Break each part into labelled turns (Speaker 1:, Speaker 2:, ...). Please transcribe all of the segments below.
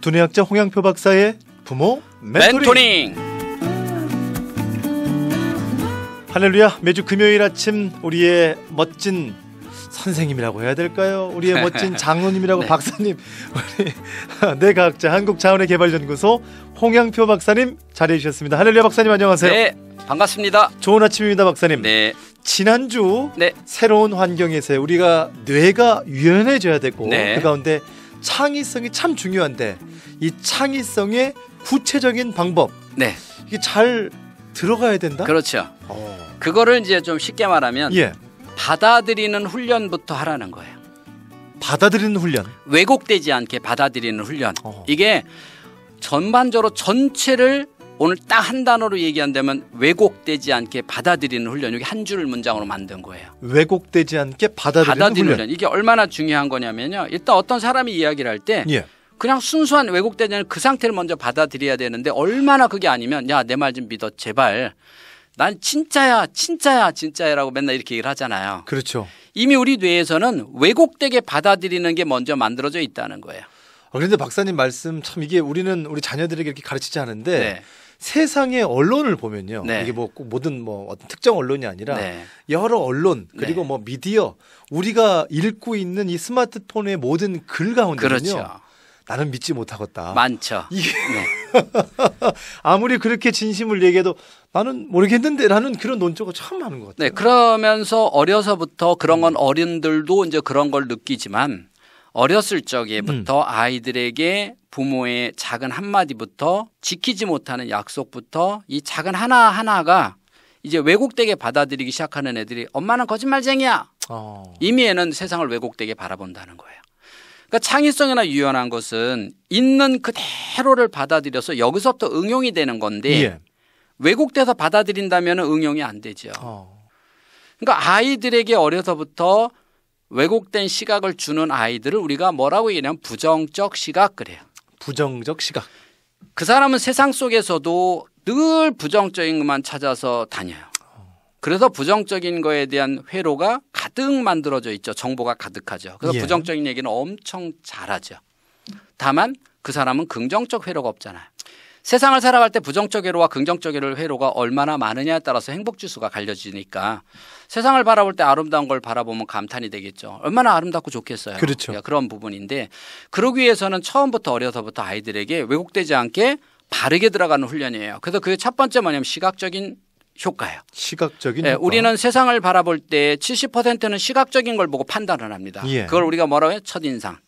Speaker 1: 두뇌학자 홍양표 박사의 부모 멘토링. 할렐루야. 매주 금요일 아침 우리의 멋진 선생님이라고 해야 될까요? 우리의 멋진 장로님이라고
Speaker 2: 네.
Speaker 1: 박사님, 우리 뇌과학자 한국자원의개발연구소 홍양표 박사님 자리해 주셨습니다. 할렐루야 박사님 안녕하세요.
Speaker 2: 네, 반갑습니다.
Speaker 1: 좋은 아침입니다 박사님.
Speaker 2: 네.
Speaker 1: 지난주
Speaker 2: 네.
Speaker 1: 새로운 환경에서 우리가 뇌가 유연해져야 되고
Speaker 2: 네.
Speaker 1: 그 가운데 창의성이 참 중요한데 이 창의성의 구체적인 방법
Speaker 2: 네.
Speaker 1: 이게 잘 들어가야 된다?
Speaker 2: 그렇죠. 그거를 이제 좀 쉽게 말하면
Speaker 1: 예.
Speaker 2: 받아들이는 훈련부터 하라는 거예요.
Speaker 1: 받아들이는 훈련.
Speaker 2: 왜곡되지 않게 받아들이는 훈련. 이게 전반적으로 전체를 오늘 딱 한 단어로 얘기한다면 왜곡되지 않게 받아들이는 훈련. 이게 한 줄 문장으로 만든 거예요.
Speaker 1: 왜곡되지 않게 받아들이는 훈련.
Speaker 2: 이게 얼마나 중요한 거냐면요. 일단 어떤 사람이 이야기를 할 때
Speaker 1: 예.
Speaker 2: 그냥 순수한 왜곡되지 않은 그 상태를 먼저 받아들여야 되는데 얼마나 그게 아니면 야, 내 말 좀 믿어 제발. 난 진짜야 진짜야라고 맨날 이렇게 얘기를 하잖아요.
Speaker 1: 그렇죠.
Speaker 2: 이미 우리 뇌에서는 왜곡되게 받아들이는 게 먼저 만들어져 있다는 거예요.
Speaker 1: 그런데 박사님 말씀 참 이게 우리는 우리 자녀들에게 이렇게 가르치지 않은데
Speaker 2: 네.
Speaker 1: 세상의 언론을 보면요.
Speaker 2: 네.
Speaker 1: 이게 뭐 꼭 모든 뭐 어떤 특정 언론이 아니라
Speaker 2: 네.
Speaker 1: 여러 언론 그리고
Speaker 2: 네.
Speaker 1: 뭐 미디어 우리가 읽고 있는 이 스마트폰의 모든 글 가운데는요.
Speaker 2: 그렇죠.
Speaker 1: 나는 믿지 못하겠다.
Speaker 2: 많죠.
Speaker 1: 이게
Speaker 2: 네.
Speaker 1: 아무리 그렇게 진심을 얘기해도 나는 모르겠는데라는 그런 논조가 참 많은 것 같아요.
Speaker 2: 네, 그러면서 어려서부터 그런 건 어른들도 이제 그런 걸 느끼지만 어렸을 적에부터 아이들에게 부모의 작은 한마디부터 지키지 못하는 약속부터 이 작은 하나하나가 이제 왜곡되게 받아들이기 시작하는 애들이 엄마는 거짓말쟁이야. 이미 애는 세상을 왜곡되게 바라본다는 거예요. 그러니까 창의성이나 유연한 것은 있는 그대로를 받아들여서 여기서부터 응용이 되는 건데
Speaker 1: 예.
Speaker 2: 왜곡돼서 받아들인다면 응용이 안 되죠. 그러니까 아이들에게 어려서부터 왜곡된 시각을 주는 아이들을 우리가 뭐라고 얘기하냐면 부정적 시각 그래요.
Speaker 1: 부정적 시각.
Speaker 2: 그 사람은 세상 속에서도 늘 부정적인 것만 찾아서 다녀요. 그래서 부정적인 거에 대한 회로가 가득 만들어져 있죠. 정보가 가득하죠. 그래서
Speaker 1: 예.
Speaker 2: 부정적인 얘기는 엄청 잘하죠. 다만 그 사람은 긍정적 회로가 없잖아요. 세상을 살아갈 때 부정적 회로와 긍정적 회로가 얼마나 많으냐에 따라서 행복지수가 갈려지니까 세상을 바라볼 때 아름다운 걸 바라보면 감탄이 되겠죠. 얼마나 아름답고 좋겠어요.
Speaker 1: 그렇죠.
Speaker 2: 그러니까 그런 부분인데 그러기 위해서는 처음부터 어려서부터 아이들에게 왜곡되지 않게 바르게 들어가는 훈련이에요. 그래서 그게 첫 번째 뭐냐면 시각적인 효과예요.
Speaker 1: 시각적인
Speaker 2: 네,
Speaker 1: 효과.
Speaker 2: 우리는 세상을 바라볼 때 70%는 시각적인 걸 보고 판단을 합니다.
Speaker 1: 예.
Speaker 2: 그걸 우리가 뭐라고 해요? 첫인상.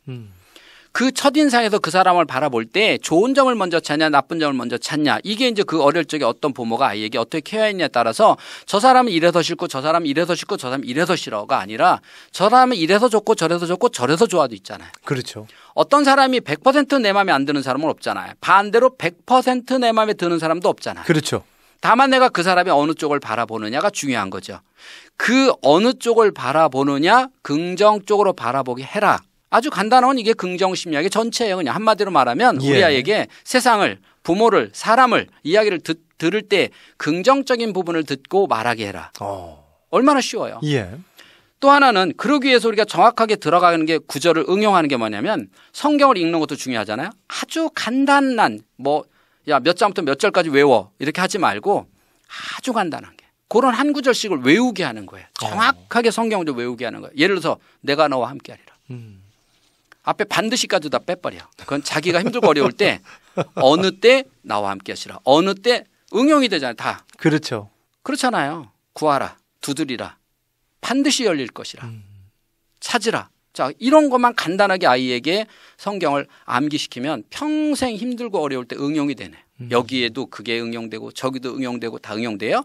Speaker 2: 그 첫인상에서 그 사람을 바라볼 때 좋은 점을 먼저 찾냐 나쁜 점을 먼저 찾냐 이게 이제 그 어릴 적에 어떤 부모가 아이에게 어떻게 케어했냐에 따라서 저 사람은 이래서 싫고 저 사람은 이래서 싫고 저 사람은 이래서 싫어가 아니라 저 사람은 이래서 좋고 저래서 좋고 저래서 좋아도 있잖아요.
Speaker 1: 그렇죠.
Speaker 2: 어떤 사람이 100% 내 마음에 안 드는 사람은 없잖아요. 반대로 100% 내 마음에 드는 사람도 없잖아요.
Speaker 1: 그렇죠.
Speaker 2: 다만 내가 그 사람이 어느 쪽을 바라보느냐가 중요한 거죠. 그 어느 쪽을 바라보느냐 긍정적으로 바라보게 해라. 아주 간단한 건 이게 긍정심리학의 전체예요. 그냥 한마디로 말하면 우리
Speaker 1: 예.
Speaker 2: 아이에게 세상을 부모를 사람을 이야기를 들을 때 긍정적인 부분을 듣고 말하게 해라. 얼마나 쉬워요.
Speaker 1: 예.
Speaker 2: 또 하나는 그러기 위해서 우리가 정확하게 들어가는 게 구절을 응용하는 게 뭐냐면 성경을 읽는 것도 중요하잖아요. 아주 간단한 야, 몇 장부터 몇 절까지 외워 이렇게 하지 말고 아주 간단한 게 그런 한 구절씩을 외우게 하는 거예요. 정확하게 성경을 외우게 하는 거예요. 예를 들어서 내가 너와 함께하리라. 앞에 반드시까지 다 빼버려. 그건 자기가 힘들고 어려울 때 어느 때 나와 함께 하시라. 어느 때 응용이 되잖아요. 다.
Speaker 1: 그렇죠.
Speaker 2: 그렇잖아요. 구하라. 두드리라. 반드시 열릴 것이라. 찾으라. 자, 이런 것만 간단하게 아이에게 성경을 암기시키면 평생 힘들고 어려울 때 응용이 되네. 여기에도 그게 응용되고 저기도 응용되고 다 응용돼요.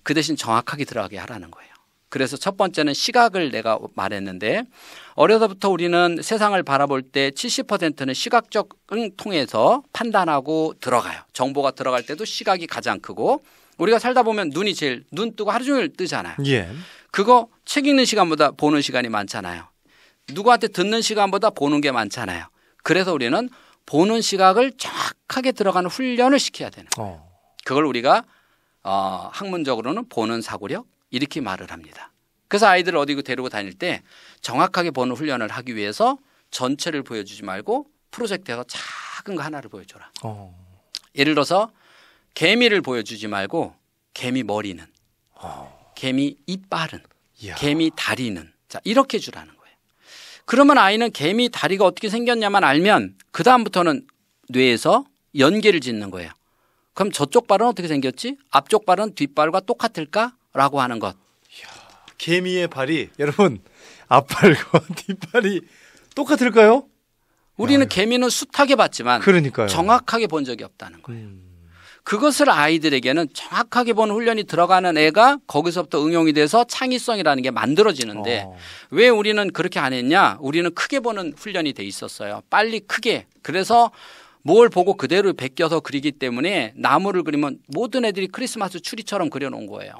Speaker 2: 그 대신 정확하게 들어가게 하라는 거예요. 그래서 첫 번째는 시각을 내가 말했는데 어려서부터 우리는 세상을 바라볼 때 70%는 시각적을 통해서 판단하고 들어가요. 정보가 들어갈 때도 시각이 가장 크고 우리가 살다 보면 눈이 제일 눈 뜨고 하루 종일 뜨잖아요.
Speaker 1: 예.
Speaker 2: 그거 책 읽는 시간보다 보는 시간이 많잖아요. 누구한테 듣는 시간보다 보는 게 많잖아요. 그래서 우리는 보는 시각을 정확하게 들어가는 훈련을 시켜야 되는 거예요. 그걸 우리가 학문적으로는 보는 사고력 이렇게 말을 합니다. 그래서 아이들을 어디 데리고 다닐 때 정확하게 보는 훈련을 하기 위해서 전체를 보여주지 말고 프로젝트에서 작은 거 하나를 보여줘라.
Speaker 1: 예를
Speaker 2: 들어서 개미를 보여주지 말고 개미 머리는, 개미 이빨은,
Speaker 1: 이야.
Speaker 2: 개미 다리는, 자 이렇게 주라는 거예요. 그러면 아이는 개미 다리가 어떻게 생겼냐만 알면 그 다음부터는 뇌에서 연계를 짓는 거예요. 그럼 저쪽 발은 어떻게 생겼지? 앞쪽 발은 뒷발과 똑같을까라고 하는 것.
Speaker 1: 이야. 개미의 발이 여러분 앞발과 뒷발이 똑같을까요?
Speaker 2: 우리는 개미는 숱하게 봤지만
Speaker 1: 그러니까요.
Speaker 2: 정확하게 본 적이 없다는 거예요. 그것을 아이들에게는 정확하게 보는 훈련이 들어가는 애가 거기서부터 응용이 돼서 창의성이라는 게 만들어지는데 왜 우리는 그렇게 안 했냐? 우리는 크게 보는 훈련이 돼 있었어요. 빨리 크게. 그래서 뭘 보고 그대로 베껴서 그리기 때문에 나무를 그리면 모든 애들이 크리스마스 추리처럼 그려놓은 거예요.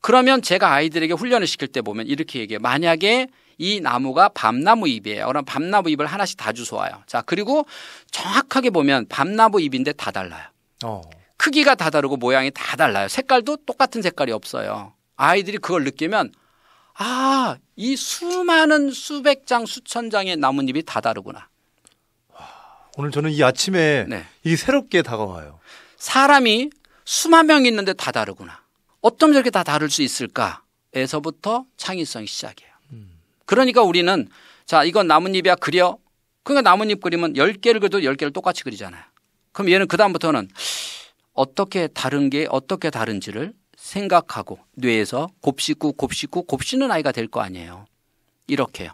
Speaker 2: 그러면 제가 아이들에게 훈련을 시킬 때 보면 이렇게 얘기해요. 만약에 이 나무가 밤나무 잎이에요. 그럼 밤나무 잎을 하나씩 다 주워와요. 자, 그리고 정확하게 보면 밤나무 잎인데 다 달라요. 크기가 다 다르고 모양이 다 달라요. 색깔도 똑같은 색깔이 없어요. 아이들이 그걸 느끼면 아, 이 수많은 수백 장, 수천 장의 나뭇잎이 다 다르구나.
Speaker 1: 오늘 저는 이 아침에
Speaker 2: 네.
Speaker 1: 이게 새롭게 다가와요.
Speaker 2: 사람이 수만 명 있는데 다 다르구나. 어쩜 저렇게 다 다를 수 있을까?에서부터 창의성이 시작이에요. 그러니까 우리는 자, 이건 나뭇잎이야 그려. 그러니까 나뭇잎 그리면 10개를 그려도 10개를 똑같이 그리잖아요. 그럼 얘는 그다음부터는 어떻게 다른 게 어떻게 다른지를 생각하고 뇌에서 곱씹는 아이가 될 거 아니에요. 이렇게요.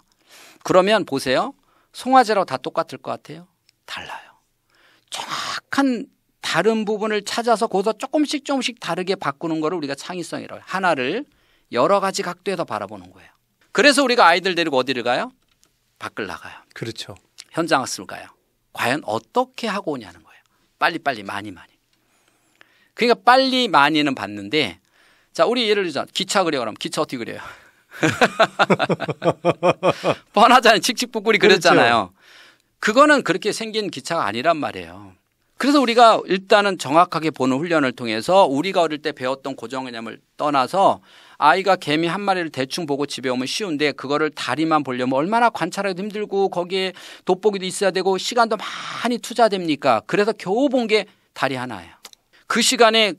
Speaker 2: 그러면 보세요. 송아지라고 다 똑같을 것 같아요? 달라요. 정확한 다른 부분을 찾아서 거기서 조금씩 다르게 바꾸는 거를 우리가 창의성이라고 해요. 하나를 여러 가지 각도에서 바라보는 거예요. 그래서 우리가 아이들 데리고 어디를 가요? 밖을 나가요.
Speaker 1: 그렇죠.
Speaker 2: 현장학습을 가요. 과연 어떻게 하고 오냐는 거예요. 빨리 많이. 그러니까 빨리 많이는 봤는데 자, 우리 예를 들자 기차 그려 그러면 기차 어떻게 그려요? 뻔하잖아요. 칙칙북구리 그렸잖아요. 그거는 그렇게 생긴 기차가 아니란 말이에요. 그래서 우리가 일단은 정확하게 보는 훈련을 통해서 우리가 어릴 때 배웠던 고정개념을 떠나서 아이가 개미 한 마리를 대충 보고 집에 오면 쉬운데 그거를 다리만 보려면 얼마나 관찰하기도 힘들고 거기에 돋보기도 있어야 되고 시간도 많이 투자됩니까? 그래서 겨우 본 게 다리 하나예요. 그 시간에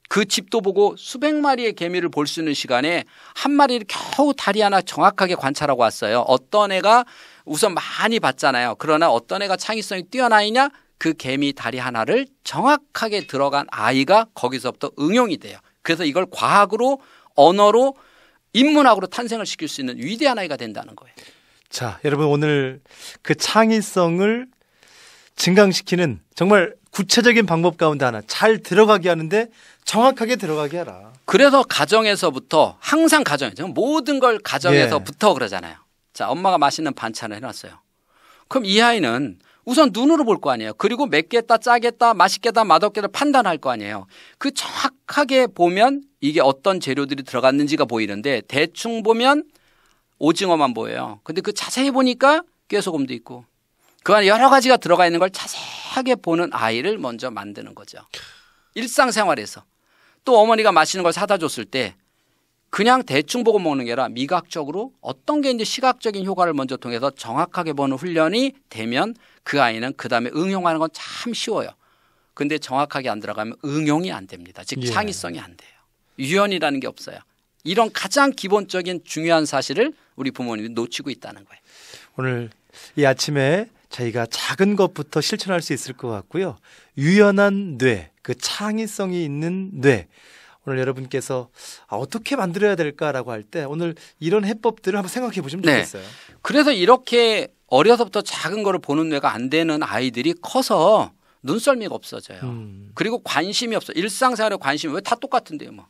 Speaker 2: 그 집도 보고 수백 마리의 개미를 볼 수 있는 시간에 한 마리를 겨우 다리 하나 정확하게 관찰하고 왔어요. 어떤 애가 우선 많이 봤잖아요. 그러나 어떤 애가 창의성이 뛰어나느냐? 그 개미 다리 하나를 정확하게 들어간 아이가 거기서부터 응용이 돼요. 그래서 이걸 과학으로 언어로 인문학으로 탄생을 시킬 수 있는 위대한 아이가 된다는 거예요.
Speaker 1: 자, 여러분 오늘 그 창의성을 증강시키는 정말 구체적인 방법 가운데 하나 잘 들어가게 하는데 정확하게 들어가게 하라.
Speaker 2: 그래서 가정에서부터 항상 가정에서 모든 걸 가정에서부터 그러잖아요. 자, 엄마가 맛있는 반찬을 해놨어요. 그럼 이 아이는 우선 눈으로 볼 거 아니에요. 그리고 맵겠다, 짜겠다, 맛있겠다, 맛없겠다 판단할 거 아니에요. 그 정확하게 보면 이게 어떤 재료들이 들어갔는지가 보이는데 대충 보면 오징어만 보여요. 근데 그 자세히 보니까 깨소금도 있고 그 안에 여러 가지가 들어가 있는 걸 자세하게 보는 아이를 먼저 만드는 거죠. 일상생활에서. 또 어머니가 맛있는 걸 사다 줬을 때 그냥 대충 보고 먹는 게 아니라 미각적으로 어떤 게 이제 시각적인 효과를 먼저 통해서 정확하게 보는 훈련이 되면 그 아이는 그 다음에 응용하는 건 참 쉬워요. 근데 정확하게 안 들어가면 응용이 안 됩니다. 즉 창의성이 안 돼요. 유연이라는 게 없어요. 이런 가장 기본적인 중요한 사실을 우리 부모님이 놓치고 있다는 거예요.
Speaker 1: 오늘 이 아침에 저희가 작은 것부터 실천할 수 있을 것 같고요. 유연한 뇌, 그 창의성이 있는 뇌. 오늘 여러분께서 어떻게 만들어야 될까라고 할 때 오늘 이런 해법들을 한번 생각해 보시면 좋겠어요.
Speaker 2: 그래서 이렇게 어려서부터 작은 거를 보는 뇌가 안 되는 아이들이 커서 눈썰미가 없어져요. 그리고 관심이 없어요. 일상생활에 관심이 왜 다 똑같은데요. 뭐.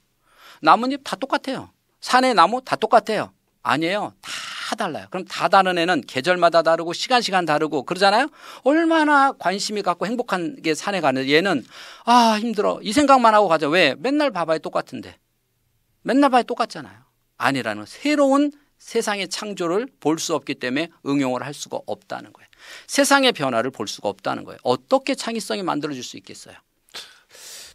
Speaker 2: 나뭇잎 다 똑같아요. 산의 나무 다 똑같아요. 아니에요. 다 달라요. 그럼 다 다른 애는 계절마다 다르고 시간 다르고 그러잖아요. 얼마나 관심이 갖고 행복한 게 산에 가는데 얘는 아 힘들어 이 생각만 하고 가자. 왜? 맨날 봐봐야 똑같은데. 맨날 봐야 똑같잖아요. 아니라는 새로운 세상의 창조를 볼 수 없기 때문에 응용을 할 수가 없다는 거예요. 세상의 변화를 볼 수가 없다는 거예요. 어떻게 창의성이 만들어질 수 있겠어요?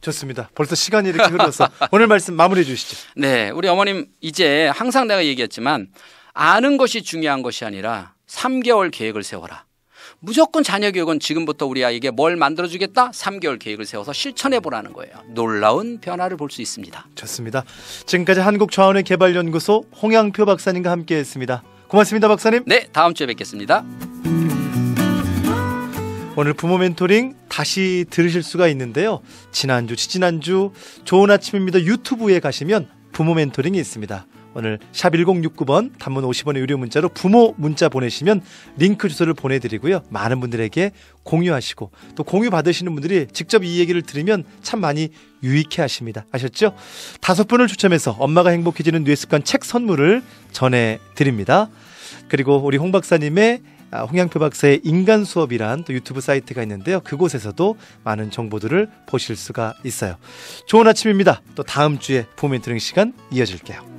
Speaker 1: 좋습니다. 벌써 시간이 이렇게 흘러서 오늘 말씀 마무리해 주시죠.
Speaker 2: 네, 우리 어머님 이제 항상 내가 얘기했지만 아는 것이 중요한 것이 아니라 3개월 계획을 세워라. 무조건 자녀 교육은 지금부터 우리 아이에게 뭘 만들어주겠다? 3개월 계획을 세워서 실천해보라는 거예요. 놀라운 변화를 볼 수 있습니다.
Speaker 1: 좋습니다. 지금까지 한국좌원의개발연구소 홍양표 박사님과 함께했습니다. 고맙습니다, 박사님.
Speaker 2: 네, 다음 주에 뵙겠습니다.
Speaker 1: 오늘 부모 멘토링 다시 들으실 수가 있는데요. 지난주, 지지난주 좋은 아침입니다 유튜브에 가시면 부모 멘토링이 있습니다. 오늘 샵 1069번 단문 50원의 유료 문자로 부모 문자 보내시면 링크 주소를 보내드리고요. 많은 분들에게 공유하시고 또 공유 받으시는 분들이 직접 이 얘기를 들으면 참 많이 유익해 하십니다. 아셨죠? 5분을 추첨해서 엄마가 행복해지는 뇌습관 책 선물을 전해드립니다. 그리고 우리 홍 박사님의 홍양표 박사의 인간 수업이란 또 유튜브 사이트가 있는데요. 그곳에서도 많은 정보들을 보실 수가 있어요. 좋은 아침입니다. 또 다음 주에 부모 멘토링 시간 이어질게요.